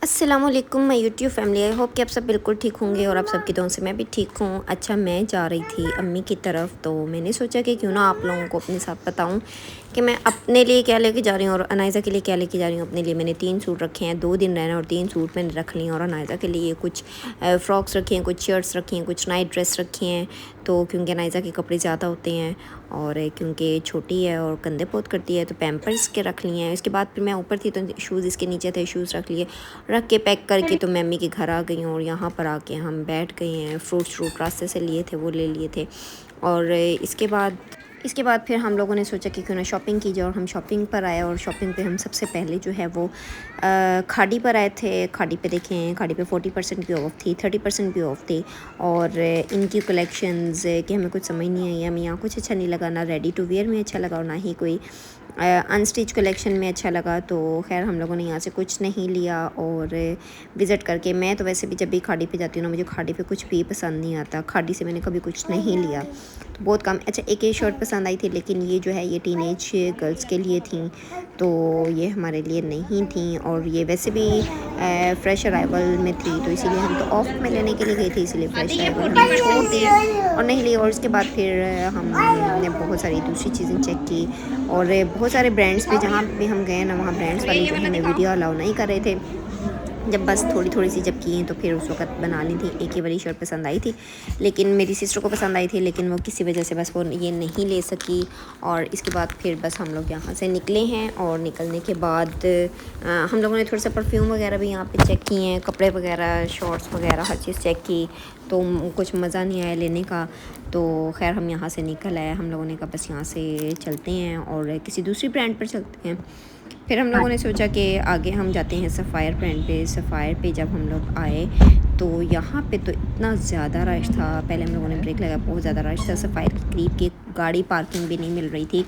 अस्सलामुअलैकुम my YouTube family. I hope कि आप सब बिल्कुल ठीक होंगे और आप सबकी दुआओं से मैं भी ठीक हूँ। अच्छा, मैं जा रही थी अम्मी की तरफ, तो मैंने सोचा कि क्यों ना आप लोगों को अपने साथ बताऊँ कि मैं अपने लिए क्या लेके जा रही हूँ और अनायज़ा के लिए क्या लेके जा रही हूँ। अपने लिए मैंने 3 सूट रखे हैं, 2 दिन रहना और 3 सूट मैंने रख लिए हैं। और अनायज़ा के लिए कुछ फ़्रॉक्स रखी हैं, कुछ शर्ट्स रखी हैं, कुछ नाइट ड्रेस रखी हैं। तो क्योंकि अनायज़ा के कपड़े ज़्यादा होते हैं और क्योंकि छोटी है और कंधे बहुत करती है, तो पैम्पर्स के रख लिए हैं। इसके बाद फिर मैं ऊपर थी तो शूज़ इसके नीचे थे, शूज़ रख लिए, रख के पैक करके तो मैं अम्मी के घर आ गई हूँ। और यहाँ पर आके हम बैठ गए हैं। फ्रूट रास्ते से लिए थे वो ले लिए थे। और इसके बाद फिर हम लोगों ने सोचा कि क्यों ना शॉपिंग की जाए, और हम शॉपिंग पर आए। और शॉपिंग पे हम सबसे पहले जो है वो खाड़ी पर आए थे। खाड़ी पे देखें, खाड़ी पे 40% की ऑफ़ थी, 30% भी ऑफ़ थी। और इनकी कलेक्शंस कि हमें कुछ समझ नहीं आई, हमें यहाँ कुछ अच्छा नहीं लगा, ना रेडी टू वेयर में अच्छा लगा और ना ही कोई अनस्टिच कलेक्शन में अच्छा लगा। तो खैर हम लोगों ने यहाँ से कुछ नहीं लिया और विज़िट करके, मैं तो वैसे भी जब भी खाड़ी पे जाती हूँ ना, मुझे खाड़ी पे कुछ भी पसंद नहीं आता। खाड़ी से मैंने कभी कुछ नहीं लिया, तो बहुत कम। अच्छा, एक ये शर्ट पसंद आई थी, लेकिन ये जो है ये टीनेज गर्ल्स के लिए थी, तो ये हमारे लिए नहीं थी। और ये वैसे भी फ्रेश अराइवल में थी, तो इसीलिए हम तो ऑफ में लेने के लिए गई थी, इसीलिए फ्रेश अराइवल हमने छोड़ दी और नहीं ली। और उसके बाद फिर हमने बहुत सारी दूसरी चीज़ें चेक की और बहुत सारे ब्रांड्स पे जहाँ भी हम गए ना, वहाँ ब्रांड्स वाले जो हमें वीडियो अलाउ नहीं कर रहे थे। जब बस थोड़ी सी जब की तो फिर उस वक्त बना ली थी। एक ही वाली शर्ट पसंद आई थी, लेकिन मेरी सिस्टर को पसंद आई थी, लेकिन वो किसी वजह से बस वो ये नहीं ले सकी। और इसके बाद फिर बस हम लोग यहाँ से निकले हैं। और निकलने के बाद हम लोगों ने थोड़ा सा परफ्यूम वगैरह भी यहाँ पे चेक किए हैं, कपड़े वगैरह, शॉर्ट्स वगैरह, हर चीज़ चेक की, तो कुछ मज़ा नहीं आया लेने का। तो खैर हम यहाँ से निकल आए। हम लोगों ने कहा बस यहाँ से चलते हैं और किसी दूसरी ब्रांड पर चलते हैं। फिर हम लोगों ने सोचा कि आगे हम जाते हैं सफ़ायर ब्रांड पे। सफ़ायर पे जब हम लोग आए तो यहाँ पे तो इतना ज़्यादा रश था। पहले हम लोगों ने ब्रेक लगाया, बहुत ज़्यादा रश था। सफ़ायर के करीब की गाड़ी पार्किंग भी नहीं मिल रही थी।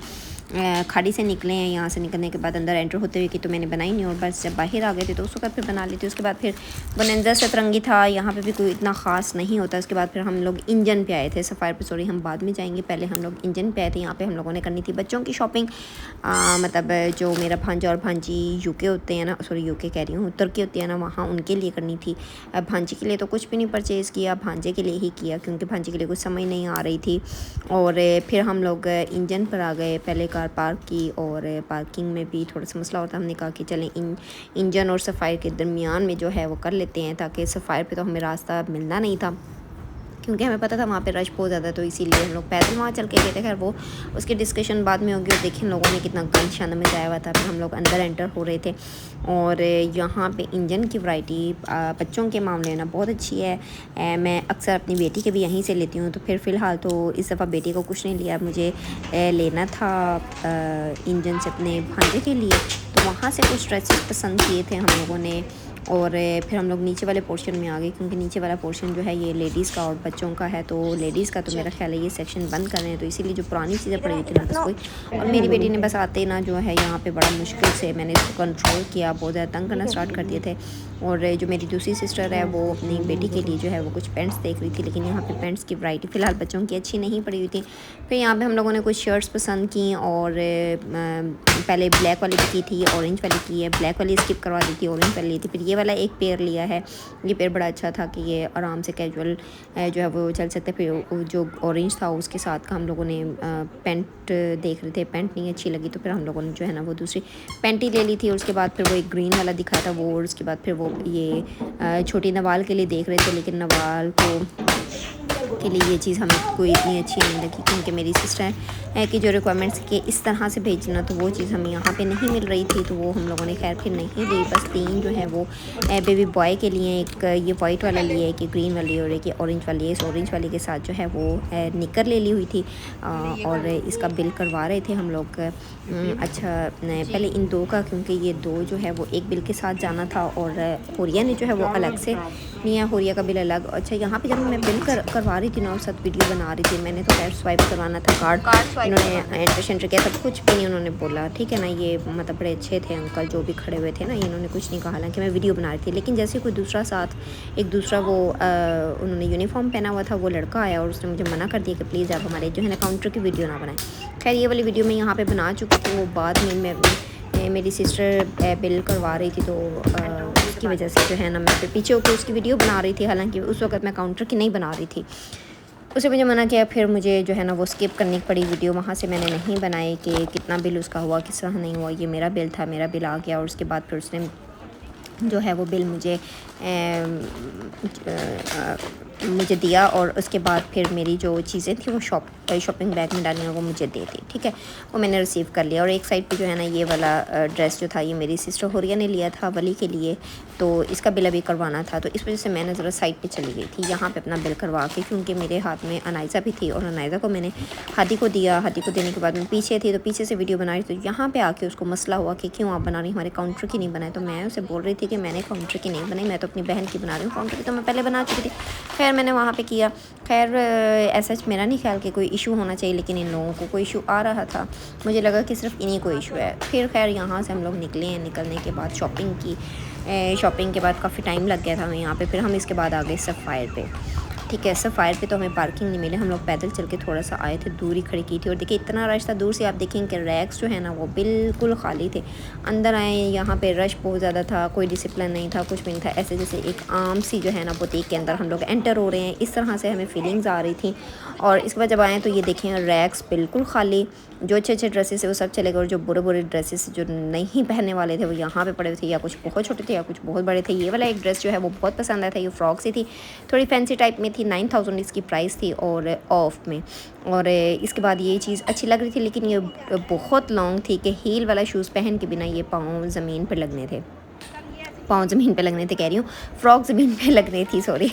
खाड़ी से निकले हैं, यहाँ से निकलने के बाद अंदर एंटर होते हुए कि तो मैंने बनाई नहीं, और बस जब बाहर आ गए थे तो उस वक्त फिर बना ली थी। उसके बाद फिर बनंजा सतरंगी था, यहाँ पे भी कोई इतना ख़ास नहीं होता। उसके बाद फिर हम लोग इंजन पे आए थे। सफ़ायर पे सॉरी हम बाद में जाएंगे, पहले हम लोग इंजन पे आए थे। यहाँ पे हम लोगों ने करनी थी बच्चों की शॉपिंग। मतलब जो मेरा भांजा और भांजी यूके होते हैं ना, सॉरी यूके कह रही हूँ, उत्तर की होती है ना, वहाँ उनके लिए करनी थी। भांजी के लिए तो कुछ भी नहीं परचेज़ किया, भांजे के लिए ही किया, क्योंकि भांजी के लिए कुछ समझ नहीं आ रही थी। और फिर हम लोग इंजन पर आ गए, पहले कार पार्क की, और पार्किंग में भी थोड़ा सा मसला होता। हमने कहा कि चलें इंजन और सफ़ायर के दरमियान में जो है वो कर लेते हैं, ताकि सफ़ायर पे तो हमें रास्ता मिलना नहीं था, क्योंकि हमें पता था वहाँ पे रश बहुत ज़्यादा, तो इसीलिए हम लोग पैदल वहाँ चल के गए थे। खैर वो उसकी डिस्कशन बाद में होगी। और देखिए लोगों ने कितना गंद शाना में जाया हुआ था। फिर हम लोग अंदर एंटर हो रहे थे, और यहाँ पे इंजन की वैरायटी बच्चों के मामले ना बहुत अच्छी है। मैं अक्सर अपनी बेटी के भी यहीं से लेती हूँ, तो फिर फ़िलहाल तो इस दफ़ा बेटी को कुछ नहीं लिया, मुझे लेना था इंजन से अपने भांजे के लिए। तो वहाँ से कुछ ड्रेसेस पसंद किए थे हम लोगों ने। और फिर हम लोग नीचे वाले पोर्शन में आ गए, क्योंकि नीचे वाला पोर्शन जो है ये लेडीज़ का और बच्चों का है। तो लेडीज़ का तो मेरा ख्याल है ये सेक्शन बंद कर रहे हैं, तो इसीलिए जो पुरानी चीज़ें पड़ी हुई थी ना बस कोई। और मेरी बेटी ने बस आते ना जो है यहाँ पे बड़ा मुश्किल से मैंने इसको कंट्रोल किया, बहुत ज़्यादा तंग करना स्टार्ट कर दिए थे। और जो मेरी दूसरी सिस्टर है वो अपनी बेटी के लिए जो है वो कुछ पेंट्स देख रही थी, लेकिन यहाँ पे पेंट्स की वैरायटी फ़िलहाल बच्चों की अच्छी नहीं पड़ी हुई थी। फिर यहाँ पे हम लोगों ने कुछ शर्ट्स पसंद की, और पहले ब्लैक वाली भी की थी, ऑरेंज वाली की है, ब्लैक वाली स्किप करवा दी थी, ऑरेंज वाली ली थी। फिर ये वाला एक पेयर लिया है, ये पेयर बड़ा अच्छा था कि ये आराम से कैजुअल जो है वो चल सकते। फिर जो ऑरेंज था उसके साथ का हम लोगों ने पेंट देख रहे थे, पेंट नहीं अच्छी लगी, तो फिर हम लोगों ने जो है ना वो दूसरी पेंट ही ले ली थी। और उसके बाद फिर वो एक ग्रीन वाला दिखाया था वो, और उसके बाद फिर वो ये छोटी नवाल के लिए देख रहे थे, लेकिन नवाल के लिए ये चीज़ हमें कोई इतनी अच्छी नहीं लगी, क्योंकि मेरी सिस्टर है कि जो रिक्वायरमेंट्स के इस तरह से भेजना, तो वो चीज़ हमें यहाँ पे नहीं मिल रही थी, तो वो हम लोगों ने खैर फिर नहीं ली। बस 3 जो है वो बेबी बॉय के लिए, एक ये वाइट वाला लिया, एक ग्रीन वाली और एक ऑरेंज वाली है। इस ऑरेंज वाली के साथ जो है वो निकर ले ली हुई थी, और इसका बिल करवा रहे थे हम लोग। अच्छा, पहले इन दो का, क्योंकि ये दो जो है वो एक बिल के साथ जाना था, और हुरिया ने जो है वो अलग से लिया, हुरिया का बिल अलग। अच्छा, यहाँ पे जब मैं बिल करवा रही थी ना और साथ वीडियो बना रही थी, मैंने तो खैर स्वाइप करवाना था कार्ड, इन्होंने एंटर किया, सब कुछ भी नहीं उन्होंने बोला, ठीक है ना। ये मतलब बड़े अच्छे थे अंकल जो भी खड़े हुए थे ना, इन्होंने कुछ नहीं कहा, हालांकि मैं वीडियो बना रही थी। लेकिन जैसे कोई दूसरा साथ एक दूसरा वो उन्होंने यूनिफॉर्म पहना हुआ था, वो लड़का आया और उसने मुझे मना कर दिया कि प्लीज़ आप हमारे जो है ना काउंटर की वीडियो ना बनाएं। खैर ये वाली वीडियो मैं यहाँ पर बना चुकी थी, वो बाद में मेरी सिस्टर बिल करवा रही थी, तो जिसकी वजह से जो है ना मैं फिर पीछे होकर उसकी वीडियो बना रही थी, हालांकि उस वक्त मैं काउंटर की नहीं बना रही थी। उसे मुझे मना किया, फिर मुझे जो है ना वो स्किप करनी पड़ी वीडियो, वहाँ से मैंने नहीं बनाई कि कितना बिल उसका हुआ, किस तरह नहीं हुआ। ये मेरा बिल था, मेरा बिल आ गया और उसके बाद फिर उसने जो है वो बिल मुझे दिया और उसके बाद फिर मेरी जो चीज़ें थी वो शॉपिंग बैग में डालनी वो मुझे दे दी, ठीक है। वो मैंने रिसीव कर लिया। और एक साइड पे जो है ना ये वाला ड्रेस जो था ये मेरी सिस्टर होरिया ने लिया था वली के लिए, तो इसका बिल अभी करवाना था, तो इस वजह से मैंने ज़रा साइड पे चली गई थी यहाँ पे अपना बिल करवा के, क्योंकि मेरे हाथ में अनाइज़ा भी थी और अनाइज़ा को मैंने हादी को दिया। हादी को देने के बाद मैं पीछे थी, तो पीछे से वीडियो बना रही, तो यहाँ पर आके उसको मसला हुआ कि क्यों आप बना रही, हमारे काउंटर की नहीं बनाए। तो मैं उसे बोल रही थी कि मैंने काउंटर की नहीं बनाई, मैं तो अपनी बहन की बना रही हूँ, काउंटर की तो मैं पहले बना चुकी थी। खैर मैंने वहाँ पे किया। खैर ऐसा मेरा नहीं ख्याल कि कोई इशू होना चाहिए, लेकिन इन लोगों को कोई इशू आ रहा था, मुझे लगा कि सिर्फ इन्हीं को इशू है। फिर खैर यहाँ से हम लोग निकले हैं। निकलने के बाद शॉपिंग की, शॉपिंग के बाद काफ़ी टाइम लग गया था हमें यहाँ पे। फिर हम इसके बाद आ गए सफ़ायर पे, ठीक है। सफ़ायर पे तो हमें पार्किंग नहीं मिली, हम लोग पैदल चल के थोड़ा सा आए थे, दूर ही खड़ी की थी। और देखिए इतना रश था, दूर से आप देखेंगे कि रैक्स जो है ना वो बिल्कुल खाली थे। अंदर आए यहाँ पे रश बहुत ज़्यादा था, कोई डिसिप्लिन नहीं था, कुछ भी नहीं था, ऐसे जैसे एक आम सी जो है ना बुटीक के अंदर हम लोग एंटर हो रहे हैं, इस तरह से हमें फीलिंग्स आ रही थी। और इसके बाद जब आए तो ये देखें रैक्स बिल्कुल खाली, जो अच्छे अच्छे ड्रेसेस है वो सब चले गए, और जो बुरे बुरे ड्रेसेस जो नहीं पहनने वाले थे वो यहाँ पे पड़े थे, या कुछ बहुत छोटे थे या कुछ बहुत बड़े थे। ये वाला एक ड्रेस जो है वो बहुत पसंद आया था, ये फ्रॉक सी थी, थोड़ी फैंसी टाइप में थी, 9000 इसकी प्राइस थी और ऑफ में। और इसके बाद ये चीज़ अच्छी लग रही थी, लेकिन ये बहुत लॉन्ग थी कि हील वाला शूज़ पहन के बिना ये पाँव ज़मीन पर लगने थे, पाँव ज़मीन पे लगने थे कह रही हूँ, फ्रॉक ज़मीन पे लगनी थी, सॉरी।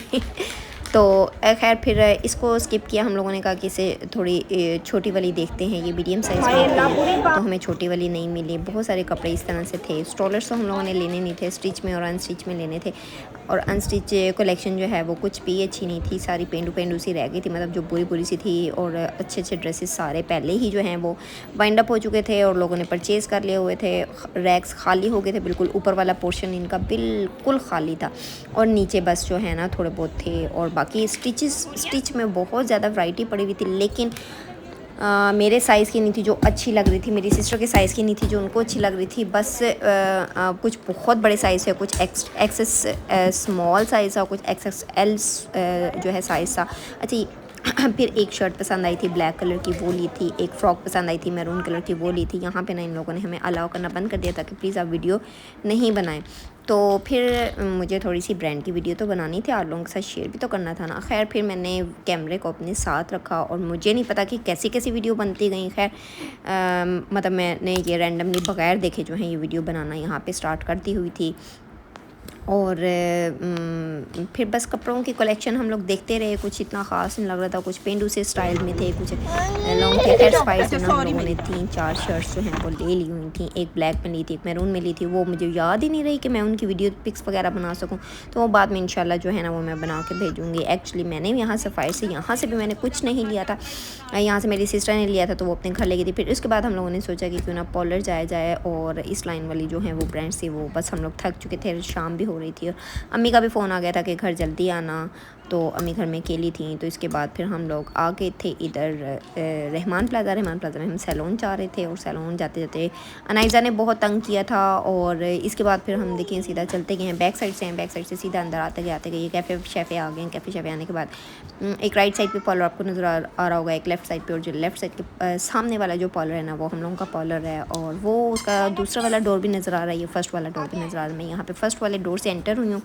तो खैर फिर इसको स्किप किया। हम लोगों ने कहा कि इसे थोड़ी छोटी वाली देखते हैं, ये मीडियम साइज़ में, तो हमें छोटी वाली नहीं मिली। बहुत सारे कपड़े इस तरह से थे। स्ट्रोलर्स तो हम लोगों ने लेने नहीं थे, स्टिच में और अनस्टिच में लेने थे। और अनस्टिच कलेक्शन जो है वो कुछ भी अच्छी नहीं थी, सारी पेंडू सी रह गई थी, मतलब जो बुरी बुरी सी थी। और अच्छे अच्छे ड्रेसेस सारे पहले ही जो हैं वो बाइंड अप हो चुके थे और लोगों ने परचेज़ कर लिए हुए थे। रैक्स खाली हो गए थे बिल्कुल, ऊपर वाला पोर्शन इनका बिल्कुल खाली था और नीचे बस जो है ना थोड़े बहुत थे। और बाकी स्टिच में बहुत ज़्यादा वैरायटी पड़ी हुई थी, लेकिन मेरे साइज़ की नहीं थी जो अच्छी लग रही थी, मेरी सिस्टर के साइज़ की नहीं थी जो उनको अच्छी लग रही थी। बस कुछ बहुत बड़े साइज़ है, कुछ एक्सेस स्मॉल साइज़ था, कुछ XXL जो है साइज़ था। अच्छा फिर एक शर्ट पसंद आई थी ब्लैक कलर की, वो ली थी। एक फ़्रॉक पसंद आई थी मैरून कलर की, वो ली थी। यहाँ पे ना इन लोगों ने हमें अलाउ करना बंद कर दिया था कि प्लीज़ आप वीडियो नहीं बनाएं। तो फिर मुझे थोड़ी सी ब्रांड की वीडियो तो बनानी थी, आप लोगों के साथ शेयर भी तो करना था ना। खैर फिर मैंने कैमरे को अपने साथ रखा और मुझे नहीं पता कि कैसी कैसी वीडियो बनती गई। खैर मतलब मैंने ये रैंडमली बगैर देखे जो है ये वीडियो बनाना यहाँ पे स्टार्ट करती हुई थी। और फिर बस कपड़ों की कलेक्शन हम लोग देखते रहे, कुछ इतना ख़ास नहीं लग रहा था, कुछ पेंडू से स्टाइल में थे, कुछ लॉन्ग थे। खैर स्पाइस में हम लोगों ने 3-4 शर्ट्स जो हैं वो ले ली हुई थी। एक ब्लैक में ली थी, एक मैरून में ली थी। वो मुझे याद ही नहीं रही कि मैं उनकी वीडियो पिक्स वगैरह बना सकूँ, तो वो बाद में इंशाल्लाह जो है ना वो मैं बना के भेजूँगी। एक्चुअली मैंने यहाँ सफ़ाई से यहाँ से भी मैंने कुछ नहीं लिया था, यहाँ से मेरी सिस्टर ने लिया था तो वो अपने घर ले गई थी। फिर उसके बाद हम लोगों ने सोचा कि क्यों ना पार्लर जाया जाए, और इस लाइन वाली जो है वो ब्रांड्स थी, वो बस हम लोग थक चुके थे, शाम भी हो रही थी। और अम्मी का भी फ़ोन आ गया था कि घर जल्दी आना, तो अम्मी घर में अकेली थी। तो इसके बाद फिर हम लोग आ गए थे इधर रहमान प्लाज़ा में हम सैलून जा रहे थे। और सैलून जाते जाते अनाइज़ा ने बहुत तंग किया था। और इसके बाद फिर हम देखिए सीधा चलते गए हैं, बैक साइड से सीधा अंदर आते गए ये कैफ़े शैफ़े आ गए हैं। कैफ़े शैफ़े आने के बाद एक राइट साइड पे पार्लर आपको नज़र आ रहा होगा, एक लेफ़्ट साइड पे, और जो लेफ़्ट साइड के सामने वाला जो पार्लर है ना वो हम लोगों का पार्लर है। और वो उसका दूसरा वाला डोर भी नज़र आ रहा है, ये फर्स्ट वाला डोर भी नज़र आ रहा है। मैं यहाँ पे फर्स्ट वाले डोर से एंटर हुई हूँ,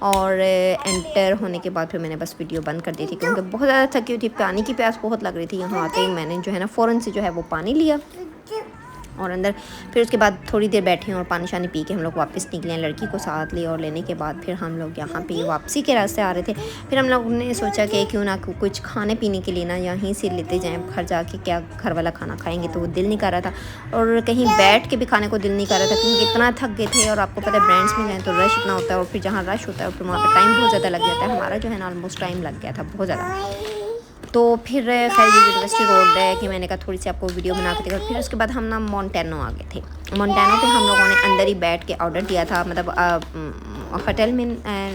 और एंटर होने के बाद फिर मैंने बस वीडियो बंद कर दी थी, क्योंकि बहुत ज़्यादा थकी हुई थी, पानी की प्यास बहुत लग रही थी। यहाँ आते ही मैंने जो है ना फ़ौरन से जो है वो पानी लिया और अंदर फिर उसके बाद थोड़ी देर बैठे और पानी शानी पी के हम लोग वापस निकले हैं, लड़की को साथ लिए। और लेने के बाद फिर हम लोग यहाँ पे वापसी के रास्ते आ रहे थे। फिर हम लोग ने सोचा कि क्यों ना कुछ खाने पीने के लिए ना यहीं से लेते जाएं, घर जाके क्या घर वाला खाना खाएंगे, तो वो दिल नहीं कर रहा था। और कहीं बैठ के भी खाने को दिल नहीं कर रहा था, क्योंकि इतना थक गए थे। और आपको पता है ब्रांड्स में जाएँ तो रश इतना होता है, और फिर जहाँ रश होता है फिर वहाँ पर टाइम बहुत ज़्यादा लग जाता है। हमारा जो है ना ऑलमोस्ट टाइम लग गया था बहुत ज़्यादा। तो फिर खैर ये यूनिवर्सिटी रोड है कि मैंने कहा थोड़ी सी आपको वीडियो बना के देखा। फिर उसके बाद हम ना मोंटेनो आ गए थे। मोंटेनो पे हम लोगों ने अंदर ही बैठ के ऑर्डर दिया था, मतलब होटल में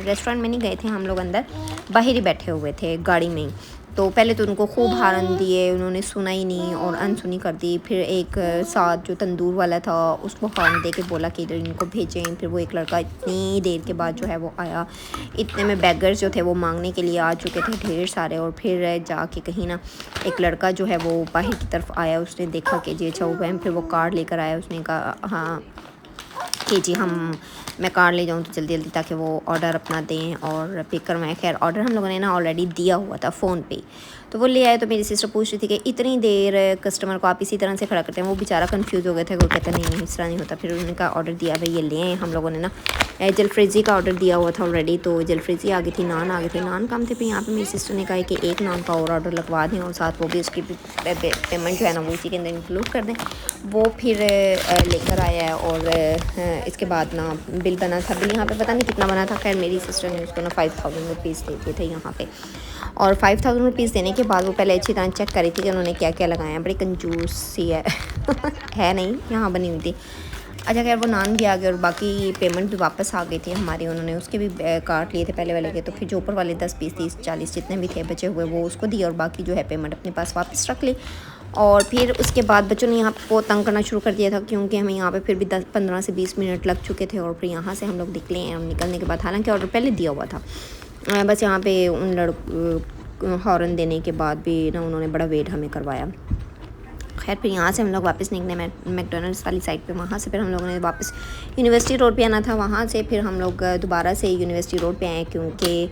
रेस्टोरेंट में नहीं गए थे हम लोग, अंदर बाहर ही बैठे हुए थे गाड़ी में। तो पहले तो उनको खूब हारन दिए, उन्होंने सुना ही नहीं और अनसुनी कर दी। फिर एक साथ जो तंदूर वाला था उसको हॉर्न दे के बोला कि इधर इनको भेजें। फिर वो एक लड़का इतनी देर के बाद जो है वो आया। इतने में बैगर्स जो थे वो मांगने के लिए आ चुके थे ढेर सारे। और फिर जाके कहीं ना एक लड़का जो है वो बाहर की तरफ आया, उसने देखा कि जी अच्छा हुआ है। फिर वो कार्ड लेकर आया, उसने कहा हाँ कि जी मैं कार ले जाऊँ तो जल्दी जल्दी, ताकि वो ऑर्डर अपना दें और पिक करवाएं। खैर ऑर्डर हम लोगों ने ना ऑलरेडी दिया हुआ था फ़ोन पे, तो वो ले आए। तो मेरी सिस्टर पूछ रही थी कि इतनी देर कस्टमर को आप इसी तरह से खड़ा करते हैं। वो बेचारा कंफ्यूज हो गए थे, वो कहते नहीं नहीं इस तरह नहीं होता। फिर उन्होंने कहा ऑर्डर दिया भाई ये ले आए। हम लोगों ने ना जलफ्रेज़ी का ऑर्डर दिया हुआ था ऑलरेडी, तो जलफ्रेज़ी आ गई थी, नान आ गए थे। नान कम थे, फिर यहाँ पे मेरी सिस्टर ने कहा कि एक नान का और ऑर्डर लगवा दें और साथ वो भी उसकी पेमेंट जो है ना वो इसी के अंदर इंक्लूड कर दें। वो फिर लेकर आया है और इसके बाद ना बिल बना था। बिल यहाँ पे पता नहीं कितना बना था। खैर मेरी सिस्टर ने उसको ना 5000 रुपीज़ दे दिए थे यहाँ पे। और 5000 रुपीज़ देने के बाद वो पहले अच्छी तरह चेक करी थी कि उन्होंने क्या क्या लगाया है। बड़ी कंजूस सी है है नहीं, यहाँ बनी हुई थी। अच्छा खैर वो नान भी आ गए और बाकी पेमेंट भी वापस आ गई थी हमारी। उन्होंने उसके भी काट लिए थे पहले वाले के। तो फिर जो ऊपर वाले 10 20 30 40 जितने भी थे बचे हुए वो उसको दिए और बाकी जो है पेमेंट अपने पास वापस रख ली। और फिर उसके बाद बच्चों ने यहाँ को तंग करना शुरू कर दिया था, क्योंकि हमें यहाँ पे फिर भी 15 से 20 मिनट लग चुके थे। और फिर यहाँ से हम लोग निकले हैं। निकलने के बाद हालांकि ऑर्डर पहले दिया हुआ था, बस यहाँ पे उन हॉर्न देने के बाद भी ना उन्होंने बड़ा वेट हमें करवाया। खैर फिर यहाँ से हम लोग वापस निकले मैकडॉनल्ड्स वाली साइड पे। वहाँ से फिर हम लोगों ने वापस यूनिवर्सिटी रोड पे आना था। वहाँ से फिर हम लोग दोबारा से यूनिवर्सिटी रोड पे आए, क्योंकि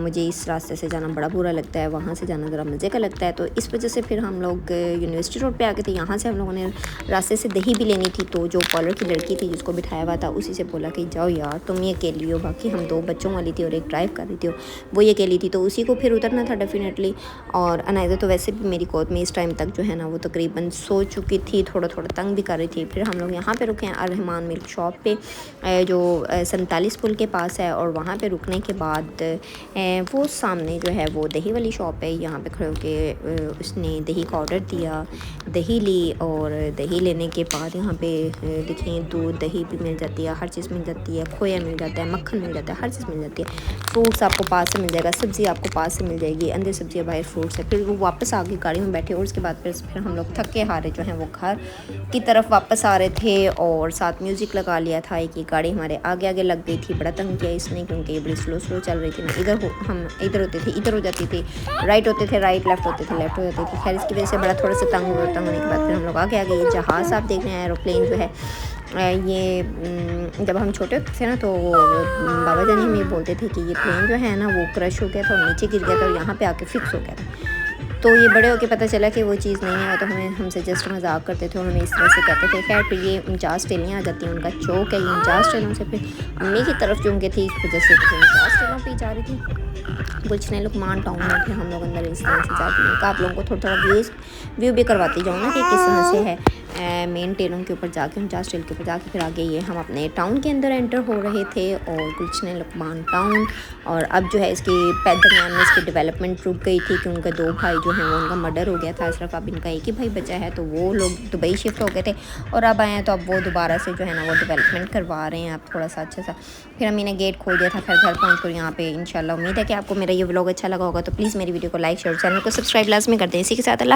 मुझे इस रास्ते से जाना बड़ा बुरा लगता है, वहाँ से जाना ज़रा मज़े का लगता है। तो इस वजह से फिर हम लोग यूनिवर्सिटी रोड पर आ गए थे। यहाँ से हम लोगों ने रास्ते से दही भी लेनी थी, तो जो कॉलर की लड़की थी जिसको बिठाया हुआ था उसी से बोला कि जाओ यार तुम ये अकेली हो, बाकी हम 2 बच्चों वाली थी और एक ड्राइव कर रही थी, वो ये अकेली थी। तो उसी को फिर उतरना था डेफिनेटली। और अनायदा तो वैसे भी मेरी गोद में इस टाइम तक जो है ना वो तकरीबन सो चुकी थी, थोड़ा थोड़ा तंग भी कर रही थी। फिर हम लोग यहाँ पे रुके हैं अर-रहमान मिल्क शॉप पे, जो 47 पुल के पास है। और वहाँ पे रुकने के बाद वो सामने जो है वो दही वाली शॉप है। यहाँ पे खड़े होके उसने दही का ऑर्डर दिया, दही ली। और दही लेने के बाद यहाँ पे देखें दूध दही भी मिल जाती है, हर चीज़ मिल जाती है, खोया मिल जाता है, मक्खन मिल जाता है, हर चीज़ मिल जाती है। फ्रूट्स आपको पास से मिल जाएगा, सब्ज़ी आपको पास से मिल जाएगी, अंदर सब्ज़ी बाहर फ्रूट्स है। फिर वो वापस आ गई गाड़ी में बैठे और उसके बाद फिर हम लोग थके हारे जो हैं वो घर की तरफ वापस आ रहे थे। और साथ म्यूज़िक लगा लिया था। एक गाड़ी हमारे आगे आगे लग गई थी, बड़ा तंग किया इसने, क्योंकि ये बड़ी स्लो स्लो चल रही थी ना। हम इधर होते थे इधर हो जाती थी, राइट होते थे राइट, लेफ़्ट होते थे लेफ़्ट हो जाती थी। खैर इसकी वजह से बड़ा थोड़ा सा तंग होने के बाद फिर हम लोग आगे आगे। ये जहाज़ आप देख रहे हैं, एरोप्लेन जो है, ये जब हम छोटे होते थे ना तो बाबा जानी हमें ये बोलते थे कि ये प्लेन जो है ना वो क्रश हो गया था और नीचे गिर गया था और यहाँ पे आके फिक्स हो गया था। तो ये बड़े होके पता चला कि वो चीज़ नहीं है, तो हमसे जस्ट मजाक करते थे और हमें इस तरह से कहते थे। खैर फिर ये 49 टेलियाँ आ जाती हैं, उनका चौक है। ये 49 टेलों से फिर अम्मी की तरफ चूँकि थी, इस वजह से 49 टेलों पर जा रही थी। गुलशन लुकमान टाउन में फिर हम लोग अंदर इस तरह से जाते हैं। आप लोगों को थोड़ा थोड़ा व्यू भी करवाती जाऊँ ना कि किस तरह से है। मेन टेलों के ऊपर जाके 49 टेल के ऊपर जाके फिर आगे ये हम अपने टाउन के अंदर एंटर हो रहे थे, और गुलशन लुकमान टाउन। और अब जो है इसकी दरमियान में इसकी डेवलपमेंट रुक गई थी, क्योंकि 2 भाई जो हैं वो उनका मर्डर हो गया था। सिर्फ अब इनका एक ही भाई बचा है, तो वो लोग दुबई शिफ्ट हो गए थे और अब आए हैं, तो अब वो दोबारा से जो है ना वो डेवलपमेंट करवा रहे हैं अब थोड़ा सा अच्छा सा। फिर अम्मी ने गेट खोल दिया था। फिर घर पहुँच कर यहाँ पे इंशाल्लाह उम्मीद है कि आपको मेरा ये व्लॉग अच्छा लगा होगा। तो प्लीज़ मेरी वीडियो को लाइक शेयर, चैनल को सब्सक्राइब लाजमी कर दें। इसी के साथ अल्लाह।